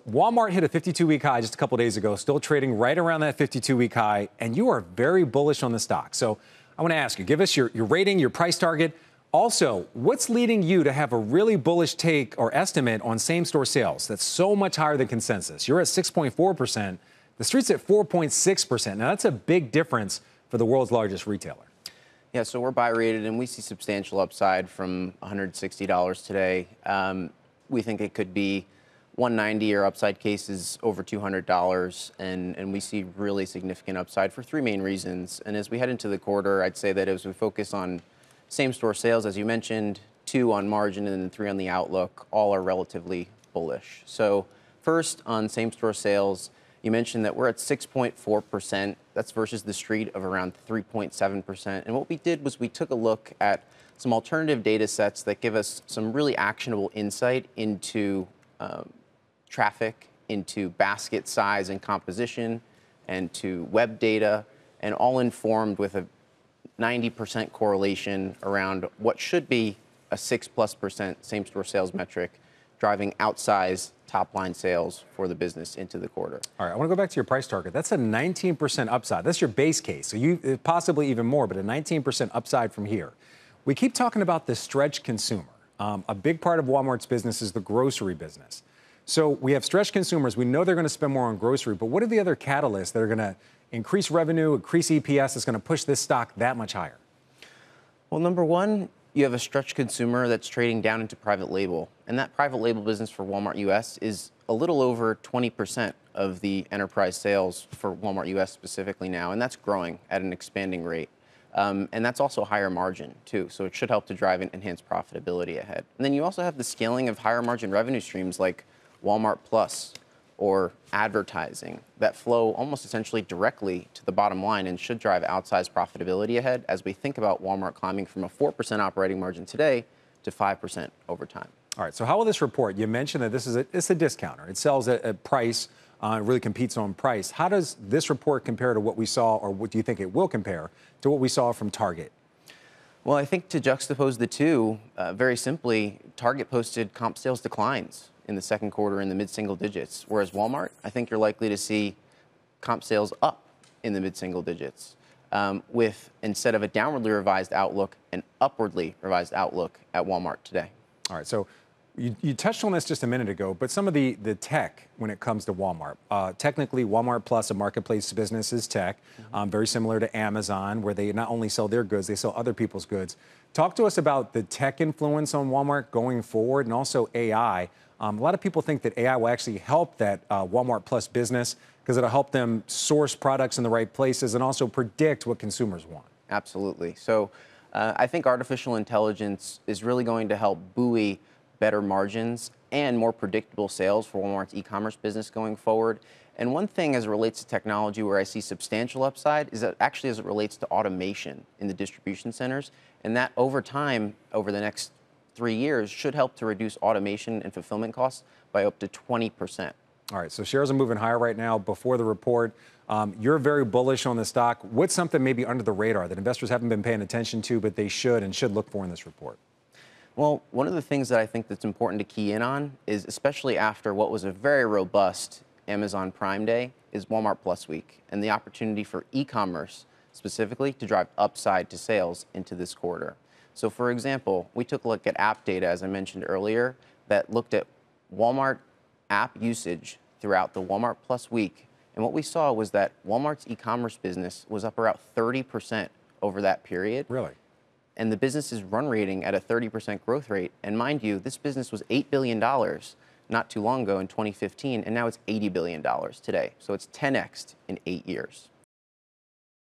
Walmart hit a 52-week high just a couple days ago, still trading right around that 52-week high, and you are very bullish on the stock. So I want to ask you, give us your rating, your price target. Also, what's leading you to have a really bullish take or estimate on same-store sales that's so much higher than consensus? You're at 6.4%. The street's at 4.6%. Now, that's a big difference for the world's largest retailer. Yeah, so we're buy rated, and we see substantial upside from $160 today. We think it could be 190 or upside cases over $200, and we see really significant upside for three main reasons. And as we head into the quarter, I'd say that as we focus on same-store sales, as you mentioned, 2 on margin and then 3 on the outlook, all are relatively bullish. So first, on same-store sales, you mentioned that we're at 6.4%. That's versus the street of around 3.7%. And what we did was we took a look at some alternative data sets that give us some really actionable insight into traffic, into basket size and composition, and to web data, and all informed with a 90% correlation around what should be a 6+% same-store sales metric, driving outsized top-line sales for the business into the quarter. All right, I want to go back to your price target. That's a 19% upside. That's your base case. So you possibly even more, but a 19% upside from here. We keep talking about the stretched consumer. A big part of Walmart's business is the grocery business. So we have stretched consumers. We know they're going to spend more on grocery, but what are the other catalysts that are going to increase revenue, increase EPS, that's going to push this stock that much higher? Well, number one, you have a stretched consumer that's trading down into private label. And that private label business for Walmart US is a little over 20% of the enterprise sales for Walmart US specifically now, and that's growing at an expanding rate. And that's also higher margin, too, so it should help to drive and enhance profitability ahead. And then you also have the scaling of higher margin revenue streams like Walmart Plus or advertising that flow almost essentially directly to the bottom line and should drive outsized profitability ahead as we think about Walmart climbing from a 4% operating margin today to 5% over time. All right, so how will this report? You mentioned that it's a discounter. It sells at price, it really competes on price. How does this report compare to what we saw, or what do you think it will compare to what we saw from Target? Well, I think to juxtapose the two, very simply, Target posted comp sales declines in the second quarter in the mid-single digits, whereas Walmart, I think you're likely to see comp sales up in the mid-single digits, with, instead of a downwardly revised outlook, an upwardly revised outlook at Walmart today. All right, so you touched on this just a minute ago, but some of the tech when it comes to Walmart. Technically, Walmart Plus, a marketplace business, is tech, very similar to Amazon, where they not only sell their goods, they sell other people's goods. Talk to us about the tech influence on Walmart going forward, and also AI. A lot of people think that AI will actually help that Walmart Plus business because it'll help them source products in the right places and also predict what consumers want. Absolutely. So I think artificial intelligence is really going to help buoy better margins and more predictable sales for Walmart's e-commerce business going forward. And one thing as it relates to technology where I see substantial upside is that actually as it relates to automation in the distribution centers, and that over time, over the next 3 years, should help to reduce automation and fulfillment costs by up to 20%. All right, so shares are moving higher right now before the report. You're very bullish on the stock. What's something maybe under the radar that investors haven't been paying attention to, but they should and should look for in this report? Well, one of the things that I think that's important to key in on is, especially after what was a very robust Amazon Prime Day, is Walmart Plus Week and the opportunity for e-commerce specifically to drive upside to sales into this quarter. So, for example, we took a look at app data, as I mentioned earlier, that looked at Walmart app usage throughout the Walmart Plus Week. And what we saw was that Walmart's e-commerce business was up around 30% over that period. Really? And the business is run rating at a 30% growth rate. And mind you, this business was $8 billion not too long ago in 2015, and now it's $80 billion today. So it's 10x'd in 8 years.